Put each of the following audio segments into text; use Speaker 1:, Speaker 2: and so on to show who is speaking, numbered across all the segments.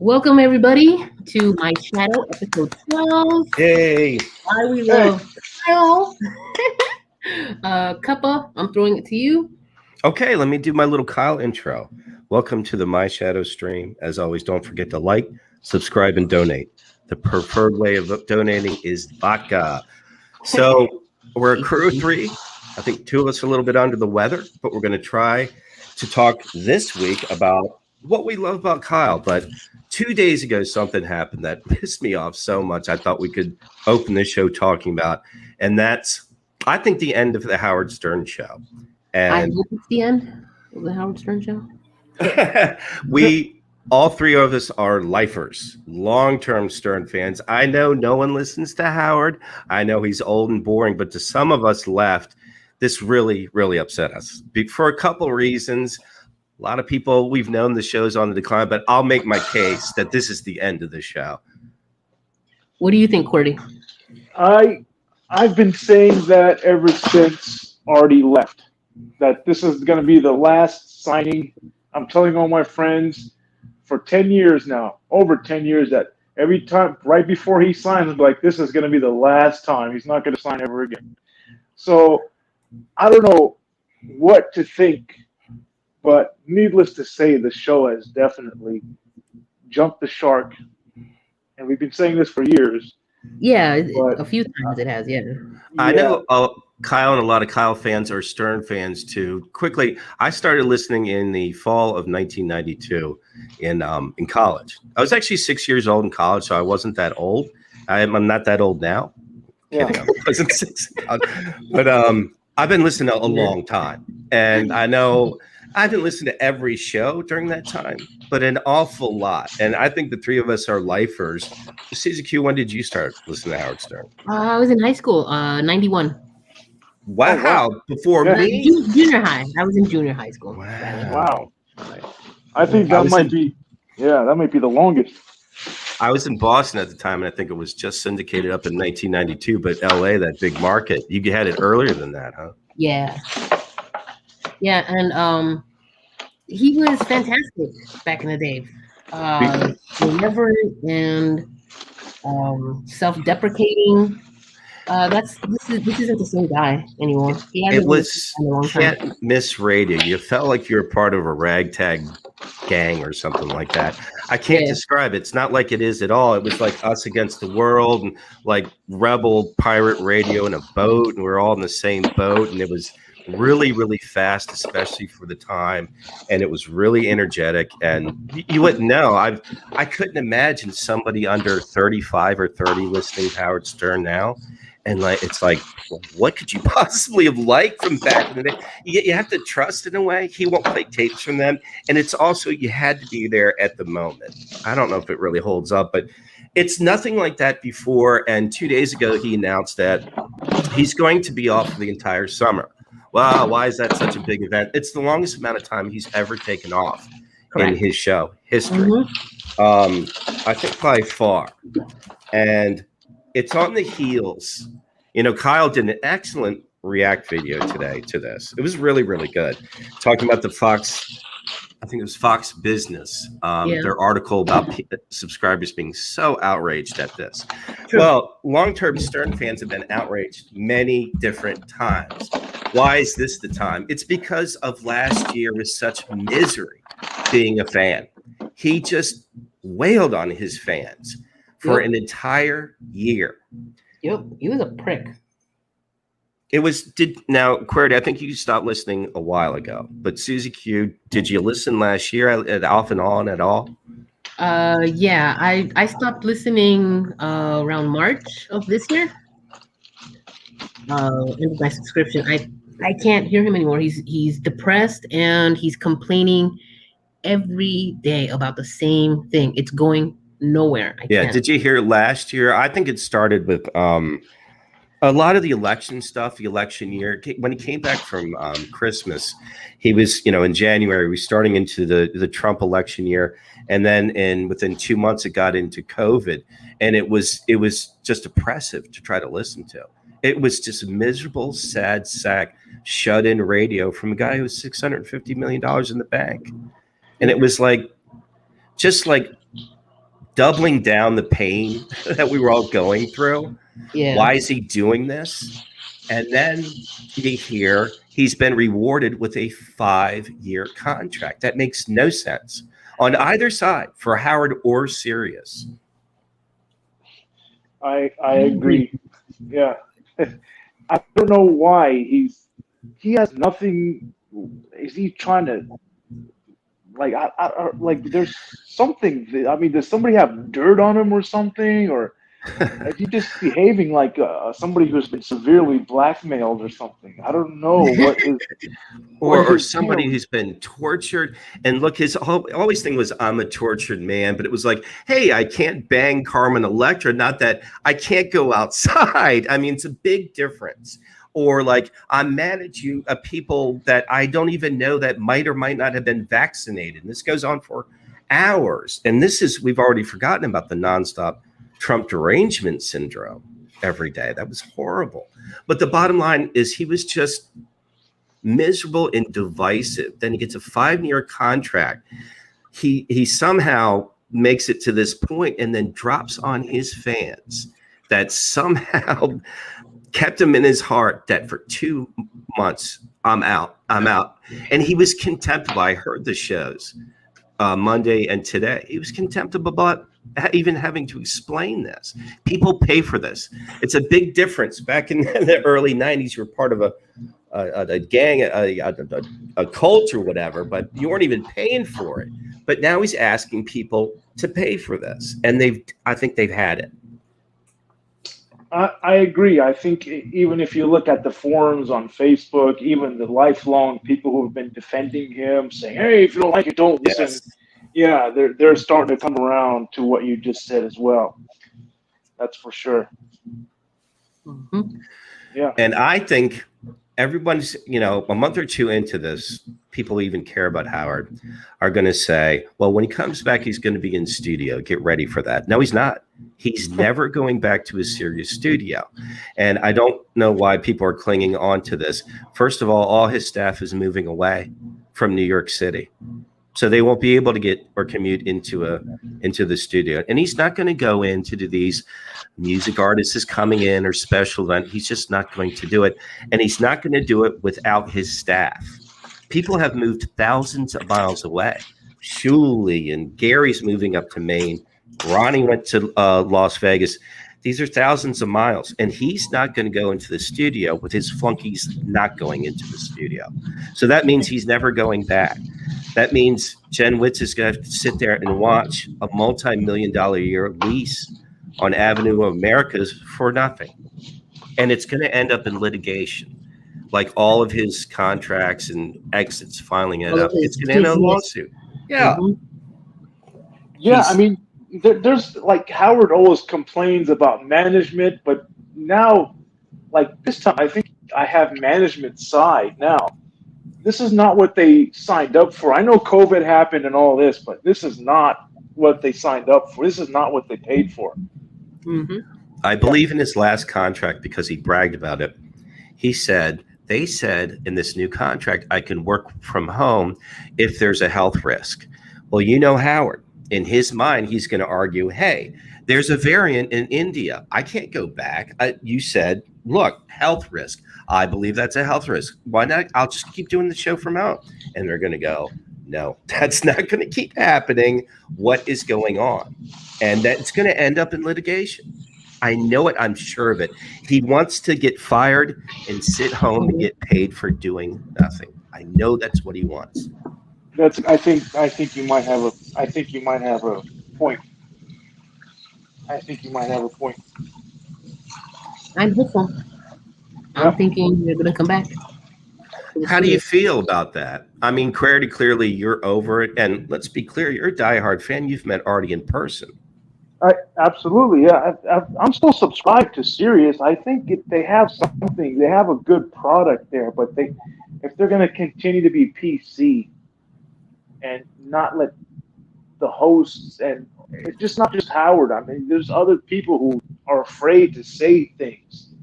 Speaker 1: Welcome everybody to my shadow episode 12.
Speaker 2: Yay!
Speaker 1: Why we
Speaker 3: Hey,
Speaker 1: love Kyle. Cuppa, I'm throwing it to you.
Speaker 2: Okay, let me do my little Kyle intro. Welcome to the My Shadow stream. As always, don't forget to like, subscribe, and donate. The preferred way of donating is vodka. So we're a crew of three. I think two of us are a little bit under the weather, but we're going to try to talk this week about what we love about Kyle. But 2 days ago, something happened that pissed me off so much. I thought we could open this show talking about, and that's, I think, the end of the Howard Stern show.
Speaker 1: I
Speaker 2: And
Speaker 1: hope it's the end of the Howard Stern show.
Speaker 2: we all three of us are lifers, long-term Stern fans. I know no one listens to Howard. I know he's old and boring, but to some of us left, this really, really upset us for a couple reasons. A lot of people, we've known the show's on the decline, but I'll make my case that this is the end of the show.
Speaker 1: What do you think, Cordy?
Speaker 3: I've been saying that ever since Artie left, that this is going to be the last signing. I'm telling all my friends for 10 years now, over 10 years, that every time, right before he signs, I'm like, this is going to be the last time. He's not going to sign ever again. So I don't know what to think, but needless to say, the show has definitely jumped the shark. And we've been saying this for years.
Speaker 1: Yeah,
Speaker 3: But,
Speaker 1: a few times it has, yeah.
Speaker 2: I know Kyle and a lot of Kyle fans are Stern fans too. Quickly, I started listening in the fall of 1992 in college. I was actually 6 years old in college, so I wasn't that old. I'm not that old now.
Speaker 3: Yeah.
Speaker 2: Kidding, I wasn't six in college. But I've been listening a long time, and I know I haven't listened to every show during that time, but an awful lot. And I think the three of us are lifers. CZQ, when did you start listening to Howard Stern?
Speaker 1: I was in high school, 91.
Speaker 2: Wow, before
Speaker 3: Yeah.
Speaker 2: me?
Speaker 1: Junior high. I was in junior high school.
Speaker 3: Wow. I think
Speaker 2: I
Speaker 3: that
Speaker 2: was
Speaker 3: might
Speaker 2: in-
Speaker 3: be, that might be the longest.
Speaker 2: I was in Boston at the time, and I think it was just syndicated up in 1992. But LA, that big market, you had it earlier than that, huh?
Speaker 1: Yeah. Yeah, and he was fantastic back in the day. Irreverent and self-deprecating. This isn't the same guy anymore.
Speaker 2: It was can't miss radio. You felt like you were part of a ragtag gang or something like that. I can't describe it. It's not like it is at all. It was like us against the world, and like rebel pirate radio in a boat, and we're all in the same boat, and it was really, really fast, especially for the time, and it was really energetic. And you wouldn't know. I couldn't imagine somebody under 35 or 30 listening to Howard Stern now. And it's like, what could you possibly have liked from back in the day? You have to trust in a way. He won't play tapes from them. And it's also, you had to be there at the moment. I don't know if it really holds up, but it's nothing like that before. And 2 days ago, he announced that he's going to be off for the entire summer. Wow, why is that such a big event? It's the longest amount of time he's ever taken off in his show history. I think by far. And it's on the heels. Kyle did an excellent react video today to this. It was really, really good. Talking about the Fox, I think it was Fox Business, their article about subscribers being so outraged at this. True. Well, long-term Stern fans have been outraged many different times. Why is this the time? It's because of last year with such misery being a fan. He just wailed on his fans for an entire year.
Speaker 1: Yep, he was a prick.
Speaker 2: It was now, Query, I think you stopped listening a while ago. But Susie Q, did you listen last year off and on at all?
Speaker 1: Yeah, I stopped listening around March of this year. Ended my subscription. I can't hear him anymore. He's depressed and he's complaining every day about the same thing. It's going nowhere. I can't.
Speaker 2: Did you hear last year? I think it started with a lot of the election stuff, the election year. When he came back from Christmas, he was, in January, we were starting into the Trump election year. And then within 2 months, it got into COVID. And it was just oppressive to try to listen to. It was just a miserable, sad sack, shut-in radio from a guy who was $650 million in the bank. And it was like, just like doubling down the pain that we were all going through.
Speaker 1: Yeah.
Speaker 2: Why is he doing this? And then you hear he's been rewarded with a 5-year contract. That makes no sense on either side for Howard or Sirius.
Speaker 3: I agree. Yeah. I don't know why he has nothing. Is he trying to like like there's something? I mean, does somebody have dirt on him or something, or is he just behaving like somebody who's been severely blackmailed or something? I don't know what is.
Speaker 2: Or somebody who's been tortured. And look, his always thing was, I'm a tortured man. But it was like, hey, I can't bang Carmen Electra. Not that I can't go outside. I mean, it's a big difference. Or like, I'm mad at you, people that I don't even know that might or might not have been vaccinated. And this goes on for hours. And we've already forgotten about the nonstop Trump derangement syndrome every day. That was horrible. But the bottom line is he was just miserable and divisive. Then he gets a 5-year contract. He somehow makes it to this point and then drops on his fans that somehow kept him in his heart that for 2 months, I'm out. And he was contemptible. I heard the shows Monday and today. He was contemptible about even having to explain this. People pay for this. It's a big difference. Back in the early 90s, you were part of a gang, a cult or whatever, but you weren't even paying for it. But now he's asking people to pay for this, and I think they've had it.
Speaker 3: I agree. I think even if you look at the forums on Facebook, even the lifelong people who have been defending him, saying, "Hey, if you don't like it, don't listen."
Speaker 2: Yes.
Speaker 3: Yeah, they're starting to come around to what you just said as well. That's for sure.
Speaker 1: Mm-hmm.
Speaker 3: Yeah.
Speaker 2: And I think everyone's, a month or two into this, people who even care about Howard are going to say, well, when he comes back, he's going to be in studio. Get ready for that. No, he's not. He's never going back to his Sirius studio. And I don't know why people are clinging on to this. First of all his staff is moving away from New York City. So they won't be able to get or commute into the studio. And he's not going to go in to do these music artists is coming in or special event. He's just not going to do it. And he's not going to do it without his staff. People have moved thousands of miles away. Shuli and Gary's moving up to Maine. Ronnie went to Las Vegas. These are thousands of miles. And he's not going to go into the studio with his flunkies not going into the studio. So that means he's never going back. That means Jen Witz is going to have to sit there and watch a multi-million-dollar a year lease on Avenue of Americas for nothing. And it's going to end up in litigation. Like all of his contracts and exits filing it up. It's going to end in a lawsuit. Yeah.
Speaker 3: Mm-hmm. Yeah, I mean, there's like Howard always complains about management, but now, like this time, I think I have management side now. This is not what they signed up for. I know COVID happened and all this, but this is not what they signed up for. This is not what they paid for.
Speaker 1: Mm-hmm.
Speaker 2: I believe in his last contract because he bragged about it. They said in this new contract, I can work from home if there's a health risk. Well, Howard, in his mind, he's going to argue, hey, there's a variant in India. I can't go back. You said, look, health risk. I believe that's a health risk. Why not? I'll just keep doing the show from home. And they're going to go, no, that's not going to keep happening. What is going on? And that's going to end up in litigation. I know it. I'm sure of it. He wants to get fired and sit home and get paid for doing nothing. I know that's what he wants.
Speaker 3: I think you might have a point. I think you might have a point.
Speaker 1: I'm hopeful. I'm thinking they're going to come back.
Speaker 2: How do you feel about that? I mean, clearly you're over it. And let's be clear, you're a diehard fan. You've met Artie in person.
Speaker 3: Absolutely, yeah. I'm still subscribed to Sirius. I think they have something. They have a good product there, but if they're going to continue to be PC and not let the hosts and it's just not just Howard. I mean, there's other people who are afraid to say things.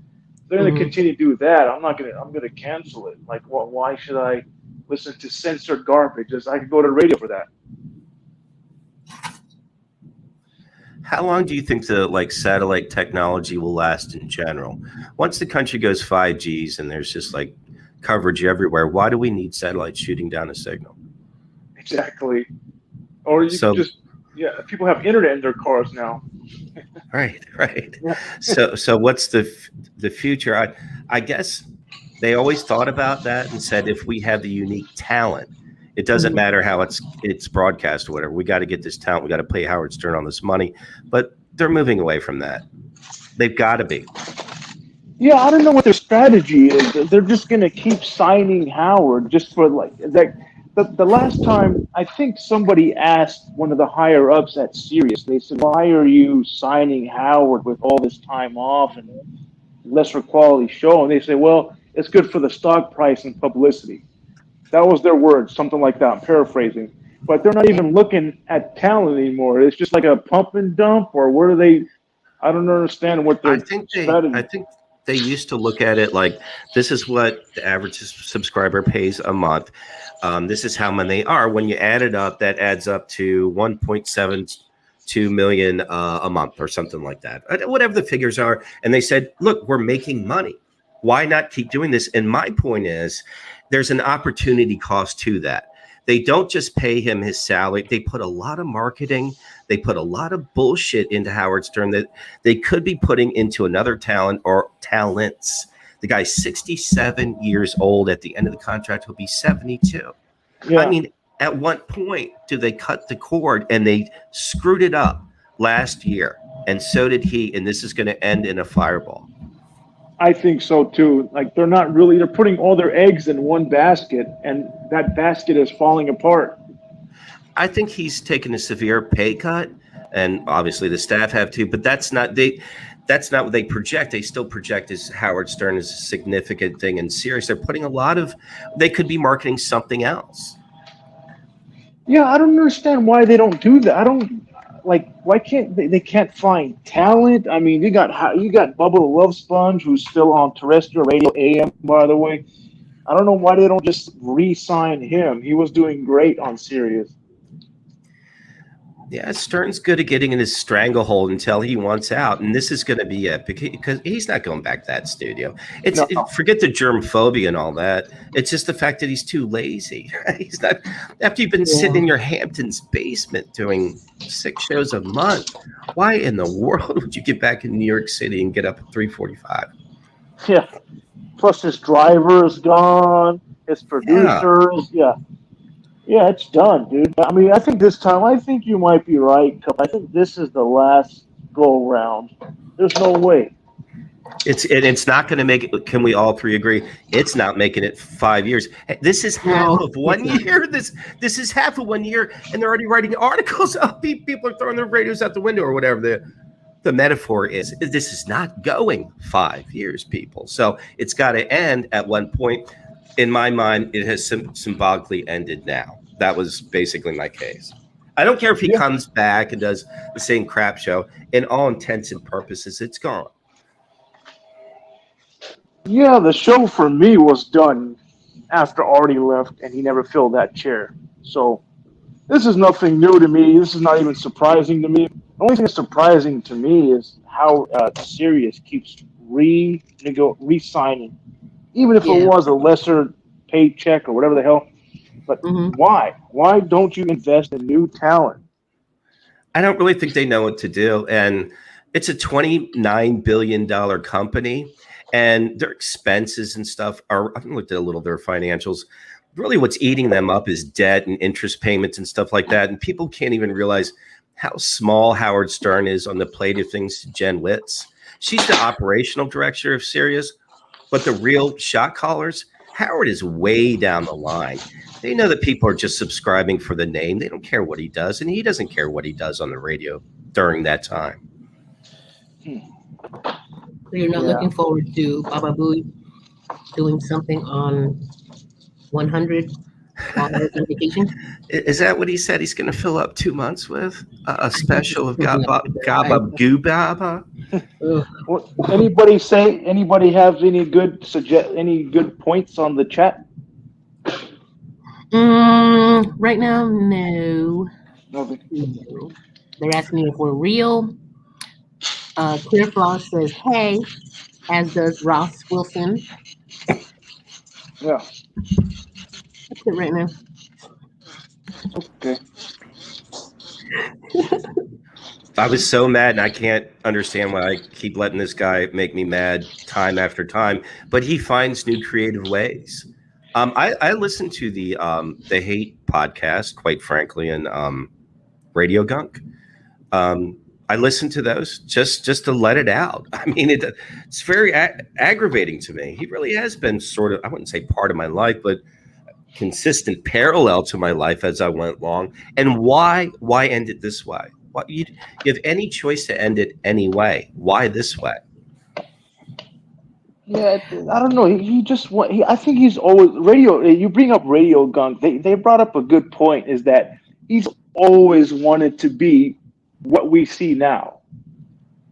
Speaker 3: If they're going to continue to do that. I'm going to cancel it. Like, why should I listen to censored garbage? I could go to radio for that.
Speaker 2: How long do you think the satellite technology will last in general? Once the country goes 5Gs and there's just coverage everywhere, why do we need satellites shooting down a signal?
Speaker 3: Exactly. Or you
Speaker 2: So
Speaker 3: can just, people have internet in their cars now.
Speaker 2: right.
Speaker 3: Yeah.
Speaker 2: So what's the future? I guess they always thought about that and said if we have the unique talent, it doesn't matter how it's broadcast or whatever. We got to get this talent. We got to pay Howard Stern all this money, but they're moving away from that. They've got to be.
Speaker 3: Yeah, I don't know what their strategy is. They're just going to keep signing Howard just for that. The last time I think somebody asked one of the higher ups at Sirius, they said, "Why are you signing Howard with all this time off and lesser quality show?" And they say, "Well, it's good for the stock price and publicity." That was their words, something like that. I'm paraphrasing, but they're not even looking at talent anymore. It's just like a pump and dump, or where do they? I don't understand what their strategy.
Speaker 2: I think they used to look at it like this is what the average subscriber pays a month. This is how many they are. When you add it up, that adds up to 1.72 million a month or something like that, whatever the figures are. And they said, look, we're making money. Why not keep doing this? And my point is there's an opportunity cost to that. They don't just pay him his salary. They put a lot of marketing. They put a lot of bullshit into Howard Stern that they could be putting into another talent or talents. The guy's 67 years old. At the end of the contract, he'll be 72. Yeah. I mean, at what point do they cut the cord? And they screwed it up last year. And so did he. And this is going to end in a fireball.
Speaker 3: I think so too. They're putting all their eggs in one basket, and that basket is falling apart.
Speaker 2: I think he's taken a severe pay cut, and obviously the staff have too, but that's not what they project. They still project as Howard Stern is a significant thing in Sirius. They're putting they could be marketing something else.
Speaker 3: Yeah, I don't understand why they don't do that. Why can't they can't find talent? I mean, you got Bubba the Love Sponge, who's still on terrestrial radio AM, by the way. I don't know why they don't just re-sign him. He was doing great on Sirius.
Speaker 2: Yeah, Stern's good at getting in his stranglehold until he wants out, and this is going to be it because he's not going back to that studio. Forget the germophobia and all that. It's just the fact that he's too lazy. He's not. After you've been sitting in your Hamptons basement doing 6 shows a month, why in the world would you get back in New York City and get up at 3:45?
Speaker 3: Yeah. Plus, his driver is gone. His producers, Yeah, it's done, dude. I mean, I think you might be right, Cup. I think this is the last go around. There's no way.
Speaker 2: It's not going to make it. Can we all three agree? It's not making it 5 years. This is half of 1 year. This is half of 1 year, and they're already writing articles. People are throwing their radios out the window or whatever the metaphor is. This is not going 5 years, people. So it's got to end at one point. In my mind, it has symbolically ended now. That was basically my case. I don't care if he comes back and does the same crap show. In all intents and purposes, it's gone.
Speaker 3: Yeah, the show for me was done after Artie left, and he never filled that chair. So this is nothing new to me. This is not even surprising to me. The only thing that's surprising to me is how Sirius keeps re-signing. Even if it was a lesser paycheck or whatever the hell. But why? Why don't you invest in new talent?
Speaker 2: I don't really think they know what to do. And it's a $29 billion company. And their expenses and stuff are, I've looked at a little of their financials. Really what's eating them up is debt and interest payments and stuff like that. And people can't even realize how small Howard Stern is on the plate of things to Jen Witz. She's the operational director of Sirius. But the real shot callers, Howard is way down the line. They know that people are just subscribing for the name. They don't care what he does, and he doesn't care what he does on the radio during that time.
Speaker 1: So you're not looking forward to Baba Booey doing something on 100 while on vacation?
Speaker 2: Is that what he said he's going to fill up 2 months with? A special of Gaba Goobaba?
Speaker 3: Anybody have any good points on the chat?
Speaker 1: Right now, no.
Speaker 3: Okay.
Speaker 1: No. They're asking me if we're real. Clear Floss says, hey, as does Ross Wilson.
Speaker 3: Yeah.
Speaker 1: That's it right now.
Speaker 3: Okay.
Speaker 2: I was so mad, and I can't understand why I keep letting this guy make me mad time after time. But he finds new creative ways. I listen to the Hate podcast, quite frankly, and Radio Gunk. I listen to those just to let it out. I mean, it's very aggravating to me. He really has been sort of, I wouldn't say part of my life, but consistent parallel to my life as I went along. And why end it this way? What you have any choice to end it any way? Why this way?
Speaker 3: Yeah, I don't know. He just want. I think he's always radio. You bring up Radio Gunk. They brought up a good point. Is that he's always wanted to be what we see now.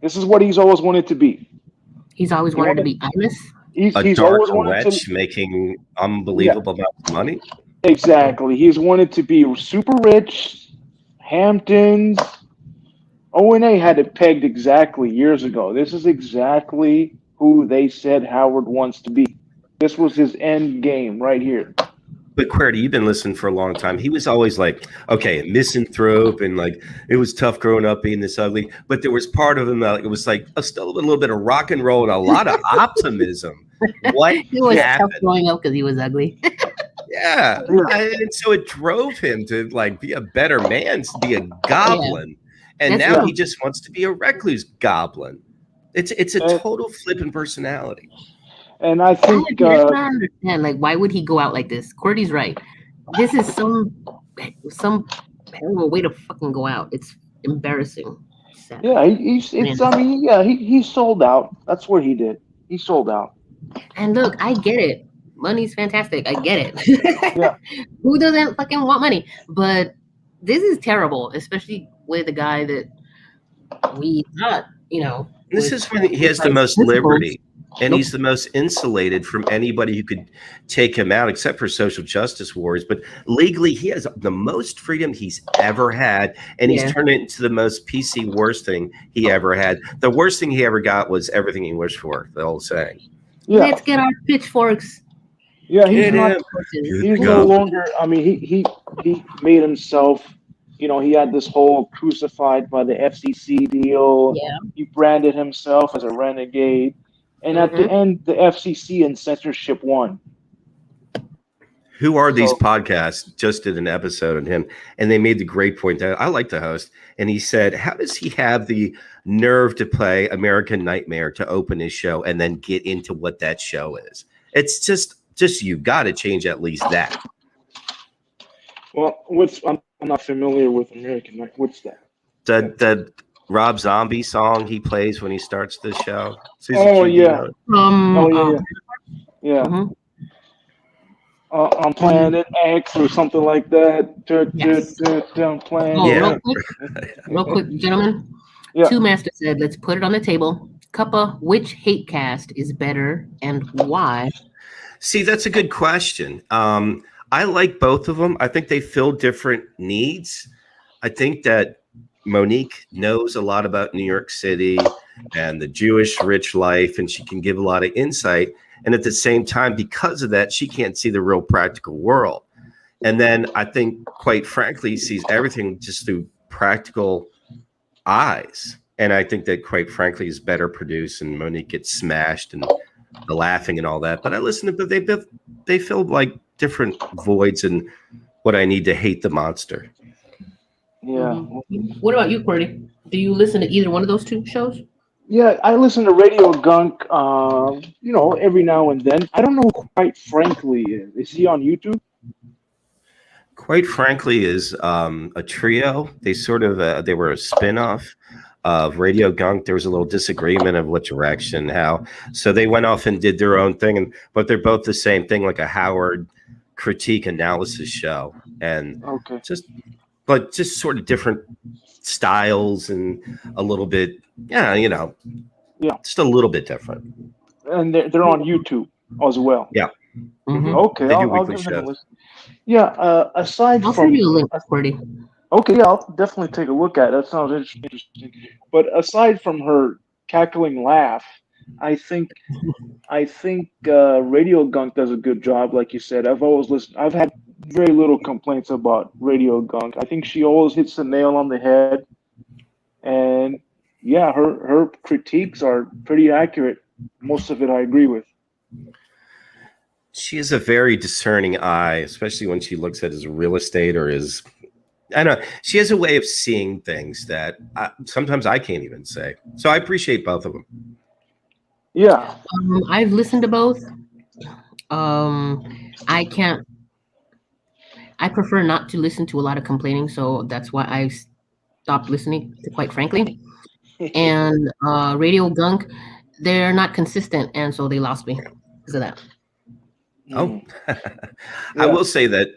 Speaker 3: This is what he's always wanted to be.
Speaker 1: He's always wanted to be honest.
Speaker 3: He's
Speaker 2: dark
Speaker 3: always wanted
Speaker 2: wretch
Speaker 3: to
Speaker 2: making unbelievable amounts of money.
Speaker 3: Exactly. He's wanted to be super rich, Hamptons. O&A had it pegged exactly years ago. This is exactly who they said Howard wants to be. This was his end game right here.
Speaker 2: But QWERTY, you've been listening for a long time. He was always like, okay, misanthrope, and like it was tough growing up being this ugly. But there was part of him that it was like still a little bit of rock and roll and a lot of optimism. What
Speaker 1: He was
Speaker 2: happened?
Speaker 1: tough growing up because he was ugly.
Speaker 2: Yeah. And so it drove him to like be a better man, to be a goblin. And
Speaker 1: That's
Speaker 2: now
Speaker 1: right.
Speaker 2: he just wants to be a recluse goblin. It's a total flip in personality.
Speaker 3: And I think
Speaker 1: That's what I understand. Like, why would he go out like this? QWERTY's right. This is some terrible way to fucking go out. It's embarrassing. Sad.
Speaker 3: yeah, he sold out. That's what he did. He sold out.
Speaker 1: And look, I get it. Money's fantastic. I get it.
Speaker 3: Yeah.
Speaker 1: Who doesn't fucking want money? But this is terrible, especially with a guy that we thought,
Speaker 2: This is when he has the most liberty, and he's the most insulated from anybody who could take him out, except for social justice warriors. But legally, he has the most freedom he's ever had, and he's turned it into the most PC worst thing he ever had. The worst thing he ever got was everything he wished for, the old saying.
Speaker 3: Yeah.
Speaker 1: Let's get our pitchforks.
Speaker 3: Yeah, he's no longer. I mean, he made himself. He had this whole crucified by the FCC deal.
Speaker 1: Yeah.
Speaker 3: He branded himself as a renegade, and at the end, the FCC and censorship won.
Speaker 2: Who Are These Podcasts just did an episode on him, and they made the great point that I like the host, and he said, how does he have the nerve to play American Nightmare to open his show and then get into what that show is? It's just you've got to change at least that.
Speaker 3: Well, I'm not familiar with American Nightmare. What's that?
Speaker 2: The Rob Zombie song he plays when he starts the show.
Speaker 3: Oh, yeah. Yeah.
Speaker 1: Mm-hmm.
Speaker 3: On Planet X or something like that.
Speaker 1: Yes. Real quick, gentlemen.
Speaker 3: Yeah.
Speaker 1: Two Master said, let's put it on the table. Cuppa, which hate cast is better and why?
Speaker 2: See, that's a good question. I like both of them. I think they fill different needs. I think that Monique knows a lot about New York City and the Jewish rich life, and she can give a lot of insight. And at the same time, because of that, she can't see the real practical world. And then I think, quite frankly, sees everything just through practical eyes. And I think that, quite frankly, is better produced, and Monique gets smashed and the laughing and all that. But I listen to, but they fill like different voids and what I need to hate the monster.
Speaker 3: Yeah.
Speaker 1: What about you, QWERTY? Do you listen to either one of those two shows?
Speaker 3: Yeah, I listen to Radio Gunk, every now and then. I don't know who Quite Frankly is. Is he on YouTube?
Speaker 2: Quite frankly, is a trio. They sort of they were a spinoff of Radio Gunk. There was a little disagreement of what direction, how. So they went off and did their own thing, but they're both the same thing, like a Howard critique analysis show, and just sort of different styles and a little bit, just a little bit different.
Speaker 3: And they're on YouTube as well.
Speaker 2: Yeah.
Speaker 1: Mm-hmm.
Speaker 3: Okay,
Speaker 2: They do
Speaker 3: I'll
Speaker 2: weekly
Speaker 3: give them a
Speaker 2: shows.
Speaker 3: listen. Yeah, aside
Speaker 1: I'll
Speaker 3: from
Speaker 1: send you a link, QWERTY.
Speaker 3: Okay, yeah, I'll definitely take a look at it. That sounds interesting. But aside from her cackling laugh, I think Radio Gunk does a good job. Like you said, I've always listened. I've had very little complaints about Radio Gunk. I think she always hits the nail on the head, and yeah, her critiques are pretty accurate. Most of it I agree with.
Speaker 2: She has a very discerning eye, especially when she looks at his real estate or his. I don't know. She has a way of seeing things that sometimes I can't even say. So I appreciate both of them.
Speaker 3: Yeah.
Speaker 1: I've listened to both. I can't. I prefer not to listen to a lot of complaining, so that's why I stopped listening. Quite frankly, and Radio Gunk, they're not consistent, and so they lost me because of that.
Speaker 2: Oh, I will say that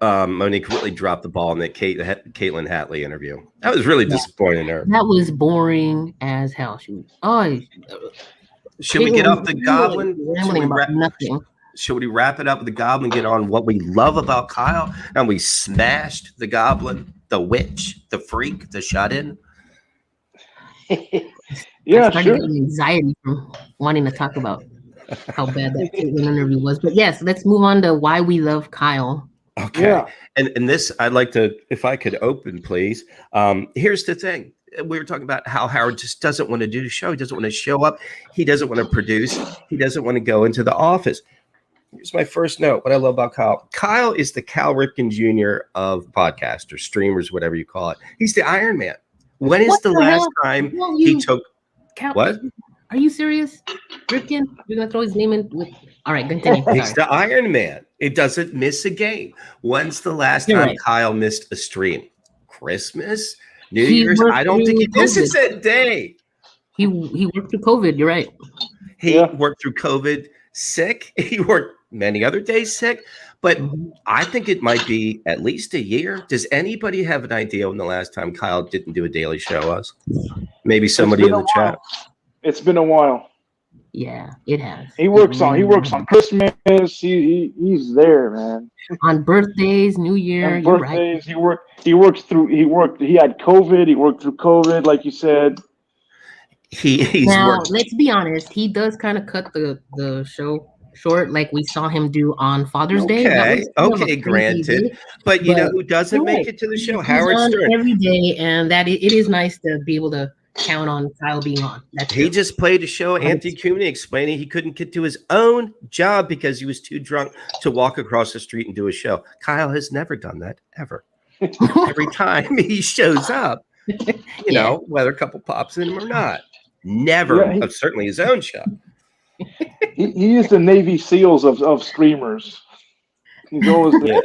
Speaker 2: Monique really dropped the ball in that Caitlin Hatley interview. That was really disappointing her.
Speaker 1: That was boring as hell.
Speaker 2: Should we get off the Goblin?
Speaker 1: Nothing.
Speaker 2: Should we wrap it up with the Goblin? Get on what we love about Kyle, and we smashed the Goblin, the witch, the freak, the shut-in.
Speaker 3: Yeah,
Speaker 1: I started getting anxiety from wanting to talk about how bad that interview was. But yes, let's move on to why we love Kyle.
Speaker 2: Okay. Yeah. And this, I'd like to, if I could open, please. Here's the thing. We were talking about how Howard just doesn't want to do the show. He doesn't want to show up. He doesn't want to produce. He doesn't want to go into the office. Here's my first note. What I love about Kyle. Kyle is the Cal Ripken Jr. of podcasters, streamers, whatever you call it. He's the Iron Man. When is the last time he took what?
Speaker 1: Are you serious? Ripken? You're going to throw his name in with... All right, continue.
Speaker 2: He's the Iron Man. It doesn't miss a game. When's the last time Kyle missed a stream? Christmas? New Year's? I don't think he misses a day.
Speaker 1: He worked through COVID. You're right.
Speaker 2: He worked through COVID sick. He worked many other days sick. But I think it might be at least a year. Does anybody have an idea when the last time Kyle didn't do a daily show was? Maybe somebody in the chat.
Speaker 3: It's been a while.
Speaker 1: Yeah, it has.
Speaker 3: He works on Christmas. He's there, man.
Speaker 1: On birthdays, New Year.
Speaker 3: On birthdays, right. He had COVID. He worked through COVID, like you said.
Speaker 1: Let's be honest. He does kind of cut the show short, like we saw him do on Father's Day.
Speaker 2: Okay, granted. But you know who doesn't make it to the show? Howard Stern.
Speaker 1: Every day, and that it is nice to be able to count on Kyle being on.
Speaker 2: He just played a show, Anthony Cumany, explaining he couldn't get to his own job because he was too drunk to walk across the street and do a show. Kyle has never done that, ever. Every time he shows up, you know, whether a couple pops in him or not. Never, certainly his own show.
Speaker 3: He is the Navy SEALs of streamers. He's always there.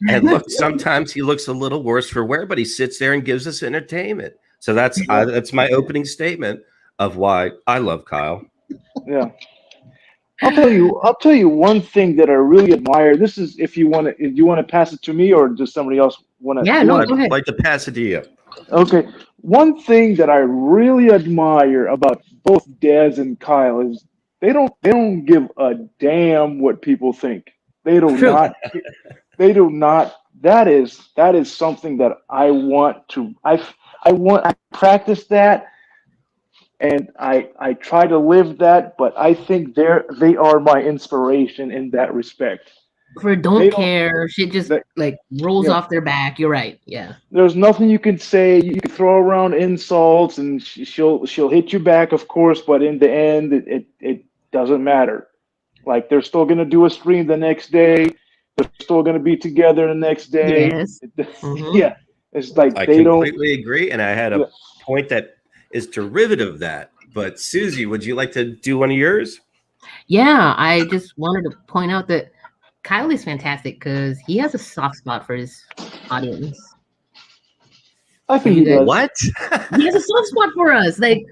Speaker 2: And look, sometimes he looks a little worse for wear, but he sits there and gives us entertainment. So that's my opening statement of why I love Kyle.
Speaker 3: Yeah, I'll tell you one thing that I really admire. This is if you want to pass it to me, or does somebody else want to?
Speaker 1: Yeah, no, go ahead.
Speaker 2: I'd like to pass it to you.
Speaker 3: Okay, one thing that I really admire about both Dez and Kyle is they don't give a damn what people think. They do not. They do not. That is something that I want to. I practice that, and I try to live that. But I think they are my inspiration in that respect.
Speaker 1: Don't care. Shit just rolls off their back. You're right. Yeah.
Speaker 3: There's nothing you can say. You can throw around insults, and she'll hit you back, of course. But in the end, it doesn't matter. Like they're still gonna do a stream the next day. They're still going to be together the next day.
Speaker 1: Yes.
Speaker 3: Yeah. It's like
Speaker 2: I completely agree. And I had a point that is derivative of that. But Susie, would you like to do one of yours?
Speaker 1: Yeah. I just wanted to point out that Kyle is fantastic because he has a soft spot for his audience.
Speaker 3: I think he does.
Speaker 2: What?
Speaker 1: He has a soft spot for us. Like,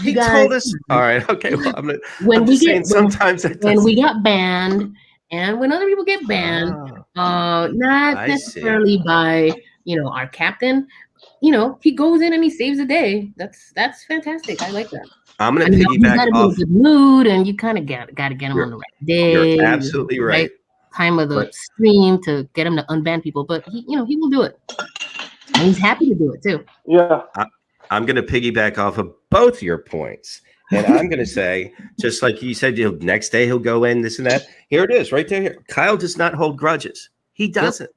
Speaker 2: he told us. All right. Okay. Well, when
Speaker 1: we got banned. And when other people get banned, not necessarily by, our captain, he goes in and he saves the day. That's fantastic. I like that.
Speaker 2: I'm going to piggyback
Speaker 1: off. He's got to be in a good mood, and you kind of got to get him on the right day.
Speaker 2: You're absolutely right.
Speaker 1: time of the stream to get him to unban people, but he will do it. And he's happy to do it too.
Speaker 3: Yeah.
Speaker 2: I'm going to piggyback off of both your points. And I'm going to say, just like you said, next day he'll go in, this and that. Here it is, right there. Kyle does not hold grudges. He doesn't.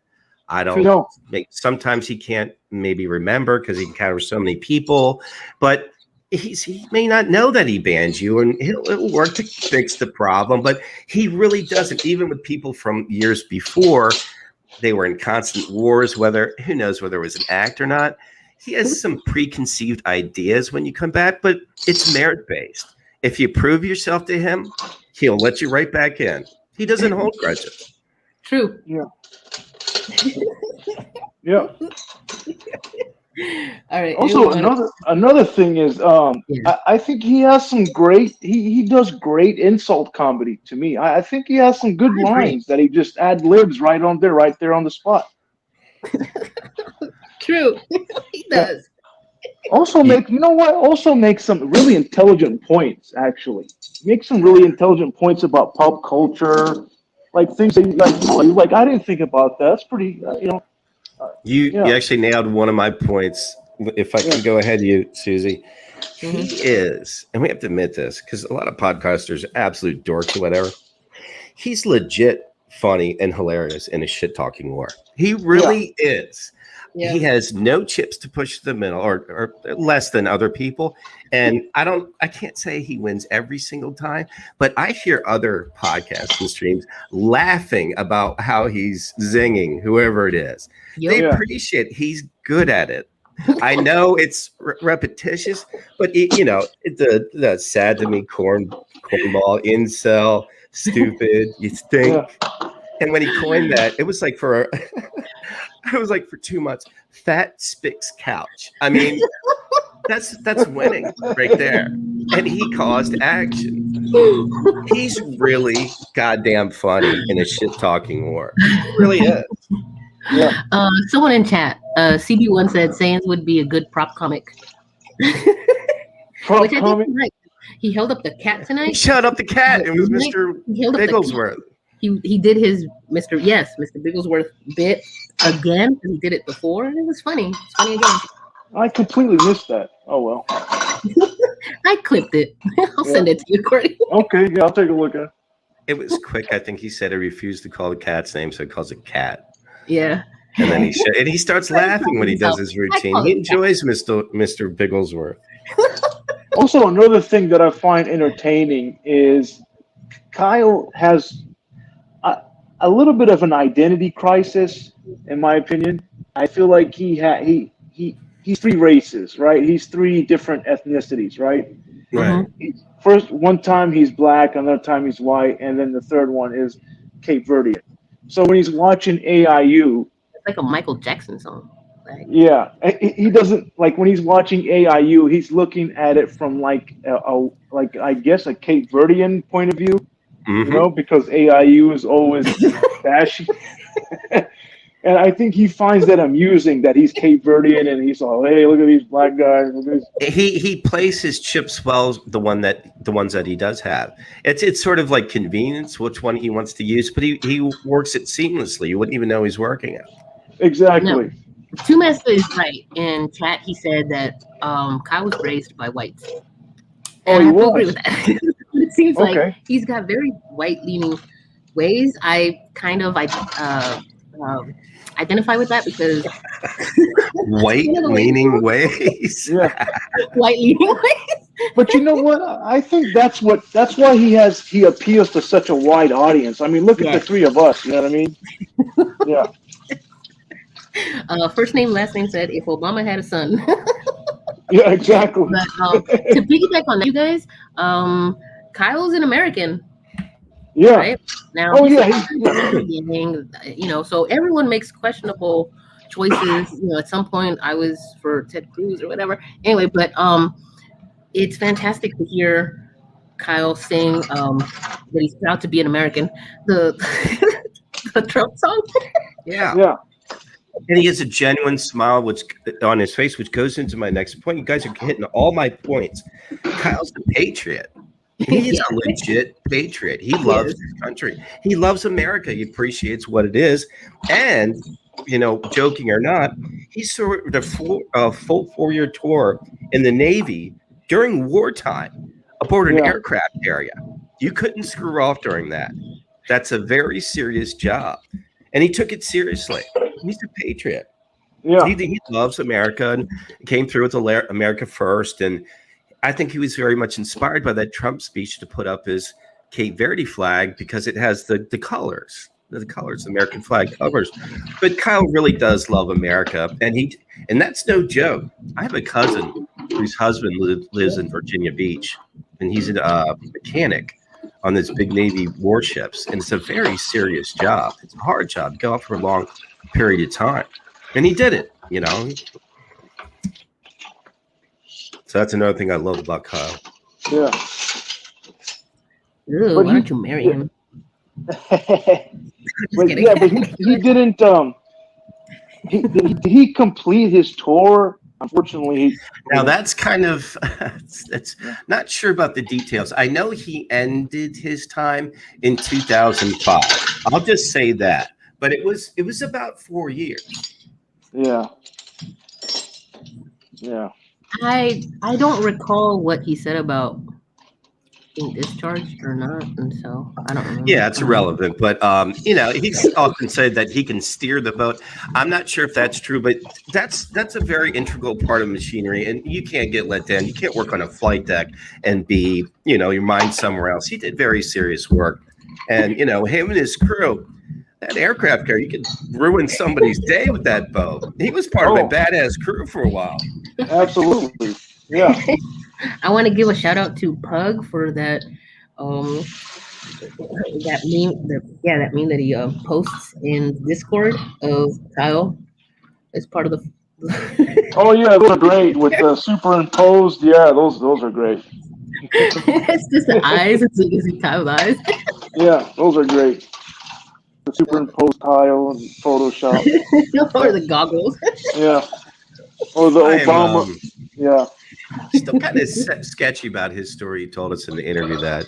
Speaker 2: I don't know. Sometimes he can't maybe remember because he encounters so many people, but he may not know that he bans you, and it'll work to fix the problem. But he really doesn't. Even with people from years before, they were in constant wars. Who knows whether it was an act or not. He has some preconceived ideas when you come back, but it's merit-based. If you prove yourself to him, he'll let you right back in. He doesn't hold grudges.
Speaker 1: True.
Speaker 3: Yeah. Yeah.
Speaker 1: All right.
Speaker 3: Also, another thing is, I think he has some great. He does great insult comedy to me. I think he has some good lines that he just ad libs right there on the spot.
Speaker 1: True. He does.
Speaker 3: Also make some really intelligent points, actually. Make some really intelligent points about pop culture, like things that like I didn't think about that. That's pretty,
Speaker 2: You actually nailed one of my points. If I can go ahead of you, Susie. He is, and we have to admit this, because a lot of podcasters are absolute dorks or whatever. He's legit funny and hilarious in a shit-talking war. He really is. Yeah. He has no chips to push to the middle, or less than other people. And I can't say he wins every single time, but I hear other podcasts and streams laughing about how he's zinging whoever it is. They appreciate he's good at it. I know it's repetitious, but the sad to me cornball, incel, stupid, you think. And when he coined that, it was like for 2 months. Fat Spix Couch. I mean, that's winning right there. And he caused action. He's really goddamn funny in a shit talking war. He really is.
Speaker 1: Yeah. Someone in chat, CB1 said SaiyanZ would be a good prop comic. Which I think is right. He held up the cat tonight.
Speaker 2: He shut up the cat. It was Mr. Bigglesworth.
Speaker 1: He did his Mr. Bigglesworth bit again. He did it before, and it was funny. It's funny again.
Speaker 3: I completely missed that. Oh well.
Speaker 1: I clipped it. I'll send it to you, Corey.
Speaker 3: Okay, yeah, I'll take a look at it.
Speaker 2: It was quick. I think he said he refused to call the cat's name, so he calls it cat.
Speaker 1: Yeah.
Speaker 2: And then he starts laughing when he does his routine. He enjoys Mr. Bigglesworth.
Speaker 3: Also, another thing that I find entertaining is Kyle has a little bit of an identity crisis, in my opinion. I feel like he's 3 races, right? He's 3 different ethnicities, right?
Speaker 2: Right.
Speaker 3: One time he's black, another time he's white, and then the third one is Cape Verdean. So when he's watching AIU,
Speaker 1: it's like a Michael Jackson song.
Speaker 3: Yeah, he doesn't like when he's watching AIU. He's looking at it from like I guess a Cape Verdean point of view, because AIU is always bashy. And I think he finds that amusing that he's Cape Verdean and he's all, hey, look at these black guys.
Speaker 2: He plays his chips well, the ones that he does have. It's sort of like convenience, which one he wants to use, but he works it seamlessly. You wouldn't even know he's working it.
Speaker 3: Exactly.
Speaker 1: No. Tumesta is right. In chat, he said that Kyle was raised by whites. And
Speaker 3: he
Speaker 1: I
Speaker 3: was.
Speaker 1: agree with that. It seems like he's got very white-leaning ways. I kind of identify with that because
Speaker 2: white-leaning ways.
Speaker 3: Yeah,
Speaker 1: white-leaning ways.
Speaker 3: But you know what? I think that's why he appeals to such a wide audience. I mean, look at the 3 of us. You know what I mean? Yeah.
Speaker 1: First name, last name said, if Obama had a son.
Speaker 3: Yeah, exactly.
Speaker 1: But, to piggyback on that, you guys, Kyle's an American.
Speaker 3: Yeah.
Speaker 1: Right? Now, so everyone makes questionable choices. At some point, I was for Ted Cruz or whatever. Anyway, but it's fantastic to hear Kyle sing that he's proud to be an American. The Trump song.
Speaker 3: Yeah.
Speaker 2: And he has a genuine smile on his face, which goes into my next point. You guys are hitting all my points. Kyle's the patriot. He's a legit patriot. He loves his country. He loves America. He appreciates what it is. And, joking or not, he served a full 4-year tour in the Navy during wartime aboard an aircraft carrier. You couldn't screw off during that. That's a very serious job. And he took it seriously. He's a patriot. Yeah. He loves America and came through with America First. And I think he was very much inspired by that Trump speech to put up his Cape Verde flag because it has the colors, the American flag colors. But Kyle really does love America, and that's no joke. I have a cousin whose husband lives in Virginia Beach, and he's a mechanic on these big Navy warships, and it's a very serious job. It's a hard job. Go off for a long period of time, and he did it. So that's another thing I love about Kyle.
Speaker 3: Yeah.
Speaker 1: Ooh, why don't you marry him?
Speaker 3: but he didn't. Did he complete his tour? Unfortunately.
Speaker 2: Now that's kind of. It's not sure about the details. I know he ended his time in 2005. I'll just say that. But it was about 4 years.
Speaker 3: Yeah. Yeah.
Speaker 1: I don't recall what he said about being discharged or not, and so I don't remember.
Speaker 2: Yeah, it's irrelevant. But he's often said that he can steer the boat. I'm not sure if that's true, but that's a very integral part of machinery, and you can't get let down. You can't work on a flight deck and be, your mind somewhere else. He did very serious work, and him and his crew. That aircraft carrier, you could ruin somebody's day with that boat. He was part of a badass crew for a while.
Speaker 3: Absolutely. Yeah.
Speaker 1: I want to give a shout out to Pug for that that meme that he posts in Discord of Kyle as part of the
Speaker 3: Oh yeah, those are great with the superimposed. Yeah, those are great.
Speaker 1: It's just the eyes. It's Kyle's eyes.
Speaker 3: Yeah, those are great. The superimposed tile and Photoshop.
Speaker 1: Or the goggles.
Speaker 3: Yeah. Or the Obama. Yeah.
Speaker 2: Still kind of sketchy about his story. He told us in the interview that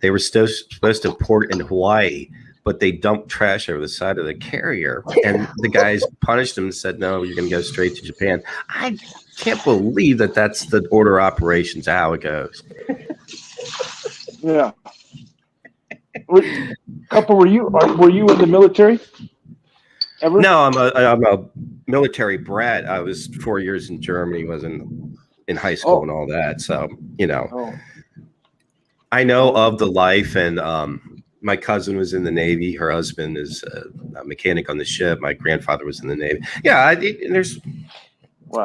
Speaker 2: they were supposed to port in Hawaii, but they dumped trash over the side of the carrier. And the guys punished him and said, no, you're going to go straight to Japan. I can't believe that that's the order of operations, how it goes.
Speaker 3: Yeah. Couple, were you in the military? Ever?
Speaker 2: No, I'm a military brat. I was 4 years in Germany, was in high school and all that. So, I know of the life, and my cousin was in the Navy. Her husband is a mechanic on the ship. My grandfather was in the Navy. Yeah,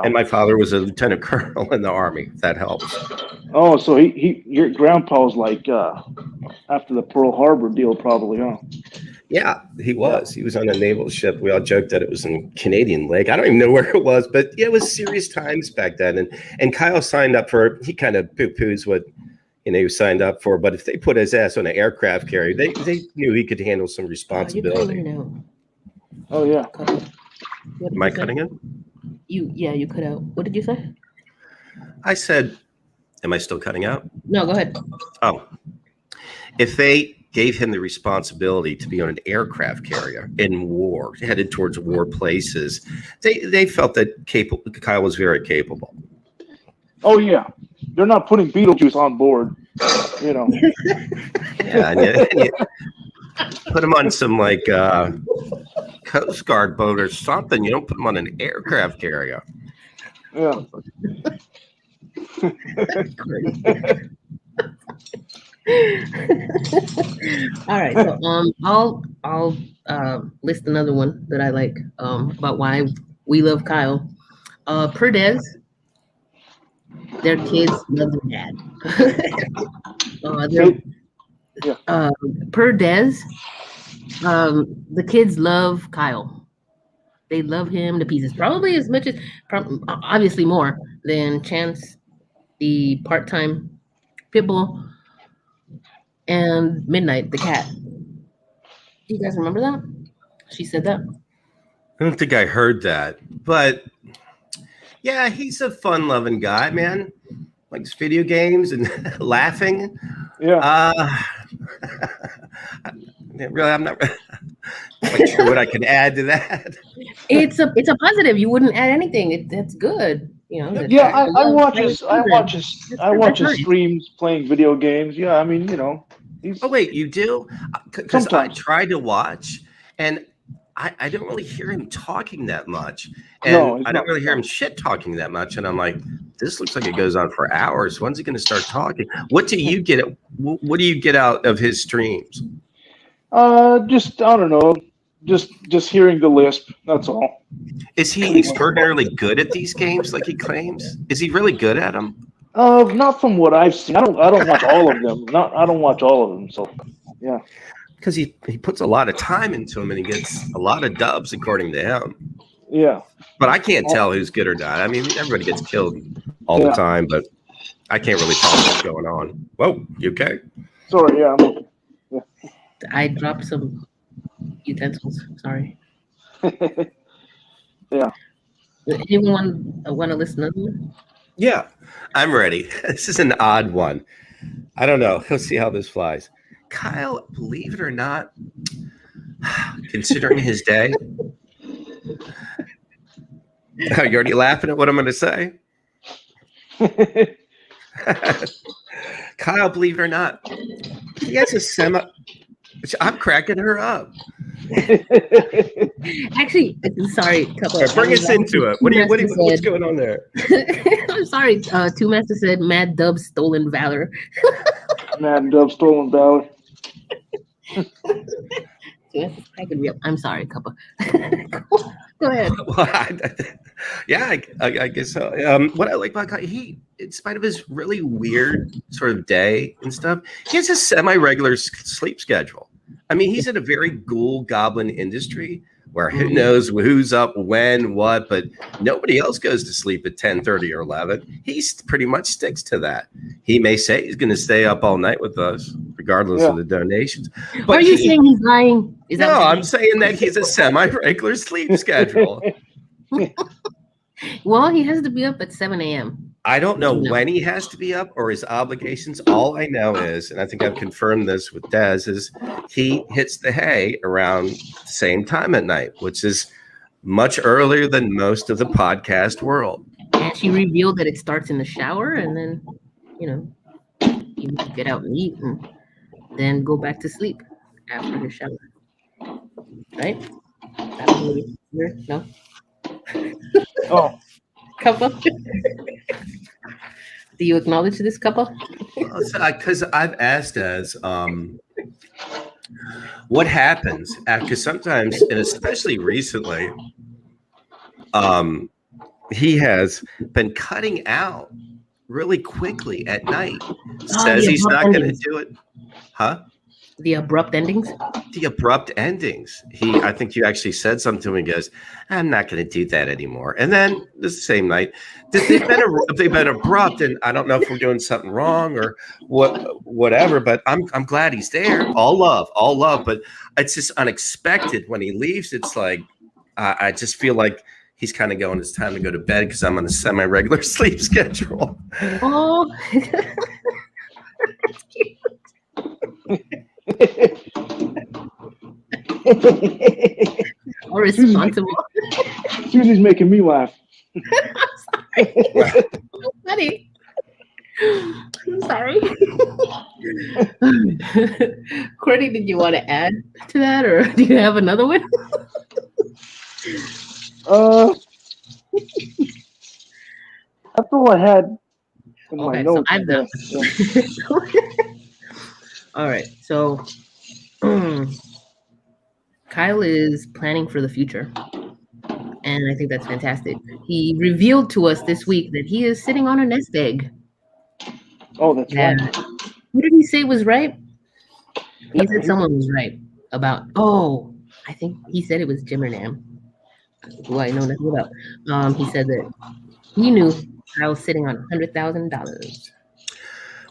Speaker 2: and my father was a lieutenant colonel in the Army. If that helps.
Speaker 3: Oh, so your grandpa was like after the Pearl Harbor deal, probably, huh?
Speaker 2: Yeah, he was. He was on a naval ship. We all joked that it was in Canadian Lake. I don't even know where it was, but it was serious times back then. And Kyle signed up for. He kind of poo-poos what he signed up for. But if they put his ass on an aircraft carrier, they knew he could handle some responsibility.
Speaker 3: Oh yeah.
Speaker 2: Am I cutting it?
Speaker 1: You cut out. What did you say?
Speaker 2: I said, am I still cutting out?
Speaker 1: No, go ahead.
Speaker 2: Oh, if they gave him the responsibility to be on an aircraft carrier in war, headed towards war places, they felt that Kyle was very capable.
Speaker 3: Oh yeah, they're not putting Beetlejuice on board,
Speaker 2: Yeah, and you put him on some Coast Guard boat or something. You don't put him on an aircraft carrier.
Speaker 3: Yeah.
Speaker 1: All right, so I'll list another one that I like about why we love Kyle. Per Des, their kids love their dad. Per Des, the kids love Kyle. They love him to pieces, probably as much as, obviously more than Chance, the part-time pitbull, and Midnight, the cat. Do you guys remember that? She said that.
Speaker 2: I don't think I heard that, but yeah, he's a fun-loving guy, man. Likes video games and laughing. Really, I'm not quite sure what I can add to that.
Speaker 1: It's a positive. You wouldn't add anything. That's good.
Speaker 3: Yeah, I watch
Speaker 1: playing
Speaker 3: his
Speaker 1: That's nice.
Speaker 3: streams playing video games. Yeah, I mean, he's
Speaker 2: Oh wait, you do? Because I
Speaker 3: sometimes.
Speaker 2: tried to watch, and I don't really hear him talking that much,
Speaker 3: No,
Speaker 2: and
Speaker 3: he's
Speaker 2: I don't
Speaker 3: not.
Speaker 2: really hear him shit talking that much, and I'm like, this looks like it goes on for hours. When's he going to start talking? What do you get? What do you get out of his streams?
Speaker 3: Just I don't know, just hearing the lisp. That's all.
Speaker 2: Is he extraordinarily good at these games, like he claims? Is he really good at them?
Speaker 3: Not from what I've seen. I don't watch all of them. I don't watch all of them. So, yeah.
Speaker 2: Because he puts a lot of time into them, and he gets a lot of dubs, according to him.
Speaker 3: Yeah.
Speaker 2: But I can't tell who's good or not. I mean, everybody gets killed all the time, but I can't really follow what's going on. Whoa, you okay?
Speaker 3: Sorry, yeah.
Speaker 1: I dropped some utensils. Sorry.
Speaker 3: Yeah.
Speaker 1: Anyone want to listen to them?
Speaker 2: Yeah, I'm ready. This is an odd one. I don't know. Let's see how this flies. Kyle, believe it or not, considering his day. Are you already laughing at what I'm going to say? Kyle, believe it or not, he has a semi. I'm cracking her up.
Speaker 1: Actually, sorry.
Speaker 2: Bring us into it. What's going on there?
Speaker 1: I'm sorry. Two Master said Mad Dub stolen valor.
Speaker 3: Mad Dub stolen valor.
Speaker 1: I'm sorry, Cuppa. Go ahead.
Speaker 2: Well, I guess so. What I like about Kyle, he, in spite of his really weird sort of day and stuff, he has a semi-regular sleep schedule. I mean, he's in a very ghoul goblin industry where who knows who's up when, what, but nobody else goes to sleep at 10:30 or 11. He pretty much sticks to that. He may say he's going to stay up all night with us, regardless of the donations.
Speaker 1: But are you saying he's lying?
Speaker 2: I'm saying that he's a semi-regular sleep schedule.
Speaker 1: Well, he has to be up at 7 a.m.
Speaker 2: I don't know when he has to be up or his obligations. All I know is, and I think I've confirmed this with Des, is he hits the hay around the same time at night, which is much earlier than most of the podcast world.
Speaker 1: And she revealed that it starts in the shower, and then, you get out and eat, and then go back to sleep after the shower. Right? No?
Speaker 3: Oh.
Speaker 1: Cuppa? Do you acknowledge this, Cuppa?
Speaker 2: Because I've asked as what happens after sometimes, and especially recently, he has been cutting out really quickly at night. Says he's not going to do it. Huh?
Speaker 1: The abrupt endings?
Speaker 2: The abrupt endings. I think you actually said something to him. He goes, I'm not going to do that anymore. And then the same night, they've been abrupt, and I don't know if we're doing something wrong or whatever, but I'm glad he's there. All love. But it's just unexpected when he leaves. It's like, I just feel like he's kind of going, it's time to go to bed because I'm on a semi-regular sleep schedule.
Speaker 1: Oh, that's cute. Or responsible.
Speaker 3: Susie's making me laugh.
Speaker 1: I'm sorry. So funny. I'm sorry. Courtney, did you want to add to that, or do you have another one?
Speaker 3: That's all I had in my notes.
Speaker 1: So I've done. All right, so Kyle is planning for the future, and I think that's fantastic. He revealed to us this week that he is sitting on a nest egg.
Speaker 3: Oh, that's right.
Speaker 1: Who did he say was right? He said someone was right about, I think he said it was Jimmernam, who I know nothing about. He said that he knew I was sitting on $100,000.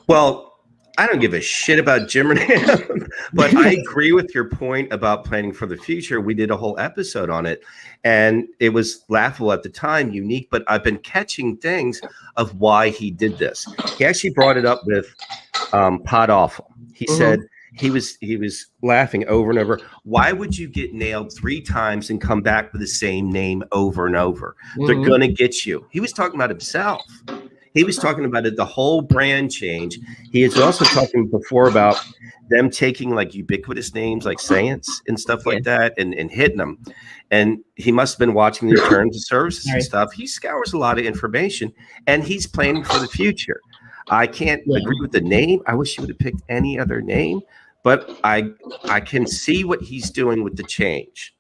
Speaker 2: Well, I don't give a shit about Jimmernam, but I agree with your point about planning for the future. We did a whole episode on it, and it was laughable at the time, unique, but I've been catching things of why he did this. He actually brought it up with Pod Awful. He said he was laughing over and over. Why would you get nailed 3 times and come back with the same name over and over? They're gonna get you. He was talking about himself. He was talking about it, the whole brand change. He is also talking before about them taking like ubiquitous names like SaiyanZ and stuff like that and hitting them. And he must have been watching the terms of services and stuff. He scours a lot of information and he's planning for the future. I can't agree with the name. I wish he would have picked any other name, but I can see what he's doing with the change.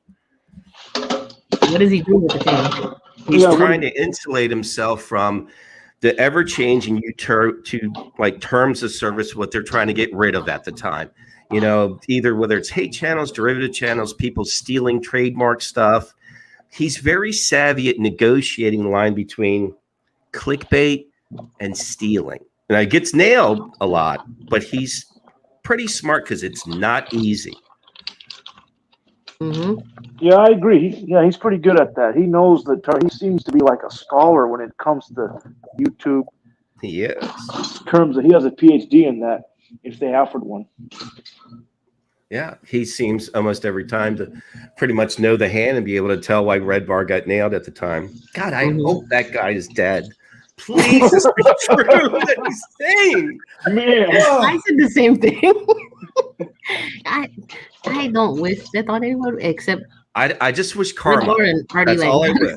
Speaker 1: What is he doing with the change?
Speaker 2: He's trying to insulate himself from the ever-changing to like terms of service, what they're trying to get rid of at the time. You know, either whether it's hate channels, derivative channels, people stealing trademark stuff. He's very savvy at negotiating the line between clickbait and stealing. And he gets nailed a lot, but he's pretty smart because it's not easy.
Speaker 3: Yeah, I agree. He's pretty good at that. He knows the term. He seems to be like a scholar when it comes to YouTube.
Speaker 2: He is.
Speaker 3: Terms of, he has a PhD in that, if they offered one.
Speaker 2: Yeah, he seems almost every time to pretty much know the hand and be able to tell why Red Bar got nailed at the time. God, I hope that guy is dead. Please, this be true that he's saying.
Speaker 3: Man,
Speaker 1: I said the same thing. I don't wish that on anyone except
Speaker 2: I just wish karma. That's all I wish.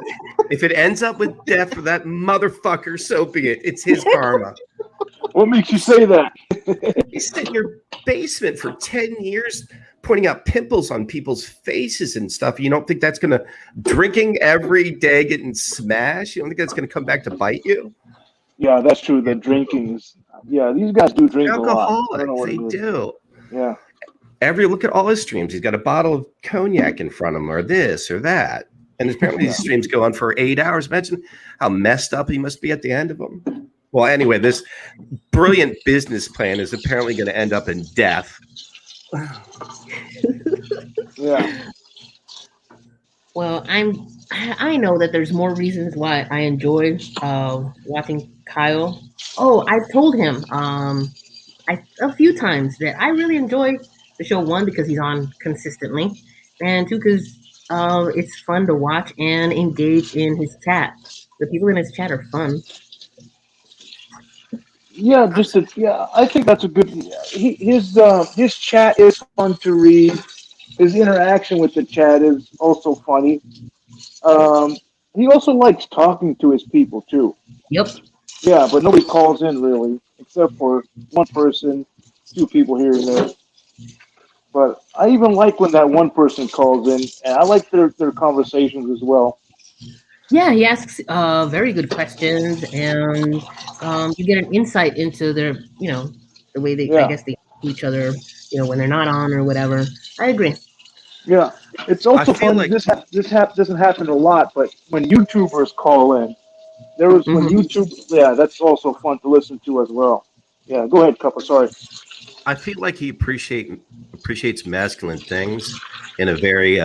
Speaker 2: If it ends up with death for that motherfucker, so be it. It's his karma.
Speaker 3: What makes you say that?
Speaker 2: He's sitting in your basement for 10 years pointing out pimples on people's faces and stuff. You don't think that's going to, drinking every day, getting smashed, you don't think that's going to come back to bite you?
Speaker 3: Yeah, that's true. The drinking is, these guys do drink a lot.
Speaker 2: They do.
Speaker 3: Yeah.
Speaker 2: Look at all his streams. He's got a bottle of cognac in front of him or this or that. And apparently these streams go on for 8 hours. Imagine how messed up he must be at the end of them. Well, anyway, this brilliant business plan is apparently going to end up in death.
Speaker 3: Yeah.
Speaker 1: Well, I know that there's more reasons why I enjoy watching Kyle. Oh, I told him a few times that I really enjoy the show. One, because he's on consistently, and two, because it's fun to watch and engage in his chat. The people in his chat are fun.
Speaker 3: Yeah, I think that's a good. His chat is fun to read. His interaction with the chat is also funny. He also likes talking to his people too.
Speaker 1: Yep.
Speaker 3: Yeah, but nobody calls in really, except for one person, 2 people here and there. But I even like when that one person calls in, and I like their conversations as well.
Speaker 1: Yeah, he asks very good questions, and you get an insight into their, the way they, I guess they to each other, when they're not on or whatever. I agree.
Speaker 3: Yeah, it's also fun. Like this doesn't happen a lot, but when YouTubers call in, when YouTube, that's also fun to listen to as well. Yeah, go ahead, Cuppa. Sorry.
Speaker 2: I feel like he appreciates masculine things in a very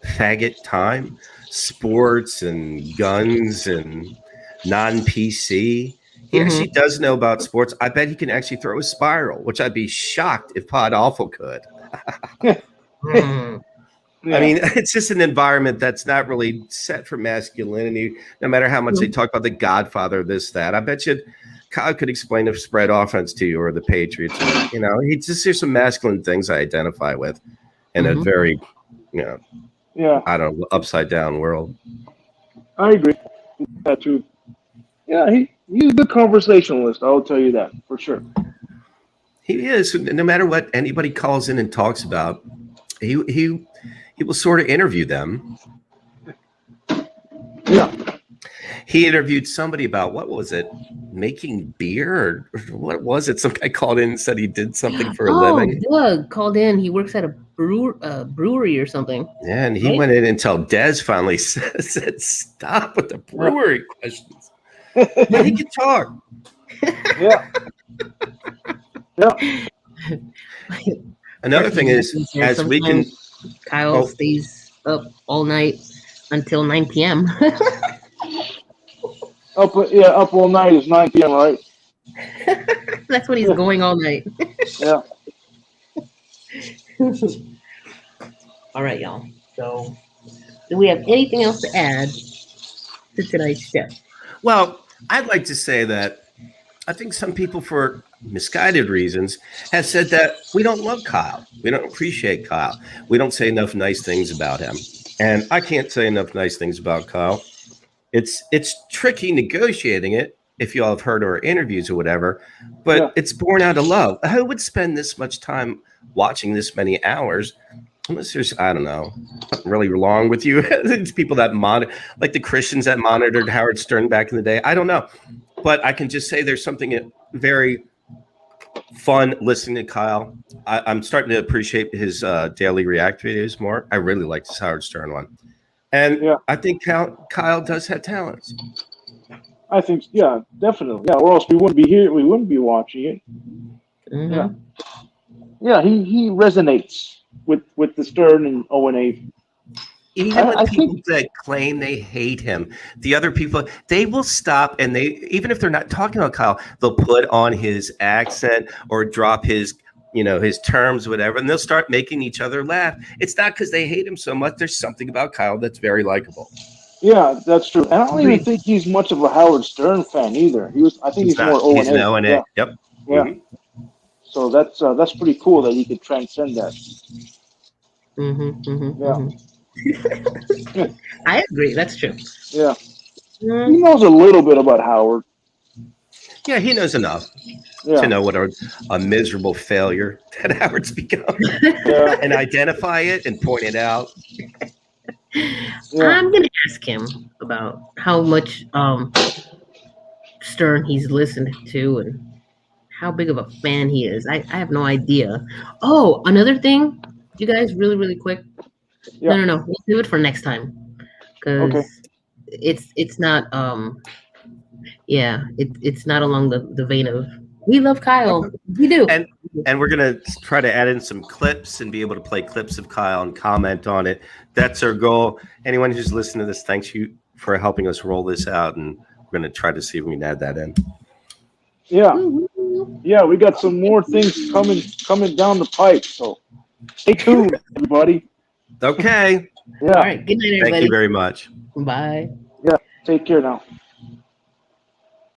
Speaker 2: faggot time. Sports and guns and non-PC. He actually does know about sports. I bet he can actually throw a spiral, which I'd be shocked if Pod Awful could. I mean, it's just an environment that's not really set for masculinity, no matter how much they talk about the Godfather, this, that. I bet you Kyle could explain the spread offense to you or the Patriots. There's some masculine things I identify with in a very, I don't know, upside down world.
Speaker 3: I agree. That too. Yeah, he's a good conversationalist. I'll tell you that for sure.
Speaker 2: He is. No matter what anybody calls in and talks about, he will sort of interview them.
Speaker 3: Yeah.
Speaker 2: He interviewed somebody about, what was it, making beer or what was it? Some guy called in and said he did something for a living.
Speaker 1: Doug called in. He works at a brewery or something.
Speaker 2: Yeah, and he went in until Des finally said, stop with the brewery questions. Yeah, he can talk.
Speaker 3: Yeah. Yeah.
Speaker 2: Another thing is, as we can...
Speaker 1: Kyle stays up all night until 9 p.m.
Speaker 3: Up all night is 9 p.m., right?
Speaker 1: That's when he's going all night.
Speaker 3: Yeah.
Speaker 1: All right, y'all. So, do we have anything else to add to tonight's show?
Speaker 2: Well, I'd like to say that I think some people, for misguided reasons, have said that we don't love Kyle. We don't appreciate Kyle. We don't say enough nice things about him. And I can't say enough nice things about Kyle. It's tricky negotiating it, if you all have heard our interviews or whatever, but it's born out of love. Who would spend this much time watching this many hours unless there's, I don't know, something really wrong with you? It's people that like the Christians that monitored Howard Stern back in the day. I don't know. But I can just say there's something very fun listening to Kyle. I'm starting to appreciate his daily react videos more. I really like this Howard Stern one. And I think Kyle does have talents.
Speaker 3: I think, definitely. Yeah, or else we wouldn't be here. We wouldn't be watching it.
Speaker 1: Mm-hmm.
Speaker 3: Yeah, he resonates with the Stern and O&A.
Speaker 2: Even with people that claim they hate him, the other people, they will stop and even if they're not talking about Kyle, they'll put on his accent or drop his terms, whatever, and they'll start making each other laugh. It's not because they hate him so much. There's something about Kyle that's very likable.
Speaker 3: Yeah, that's true. And I don't even think he's much of a Howard Stern fan either. I think he's more O&A.
Speaker 2: He's an O&A.
Speaker 3: Yeah.
Speaker 2: Yep.
Speaker 3: Yeah. Mm-hmm. So that's pretty cool that he could transcend that.
Speaker 1: Yeah. I agree. That's true.
Speaker 3: Yeah. He knows a little bit about Howard.
Speaker 2: Yeah, he knows enough to know what a miserable failure that Howard's become and identify it and point it out.
Speaker 1: I'm going to ask him about how much Stern he's listened to and how big of a fan he is. I have no idea. Oh, another thing, you guys, really, really quick. No. We'll do it for next time because it's not. It's not along the vein of we love Kyle. We do,
Speaker 2: and we're gonna try to add in some clips and be able to play clips of Kyle and comment on it. That's our goal. Anyone who's listening to this, thanks you for helping us roll this out, and we're gonna try to see if we can add that in.
Speaker 3: Yeah, we got some more things coming down the pipe. So stay tuned, everybody.
Speaker 2: Okay.
Speaker 3: Yeah.
Speaker 1: All right. Good night, everybody.
Speaker 2: Thank you very much.
Speaker 1: Bye.
Speaker 3: Yeah. Take care now.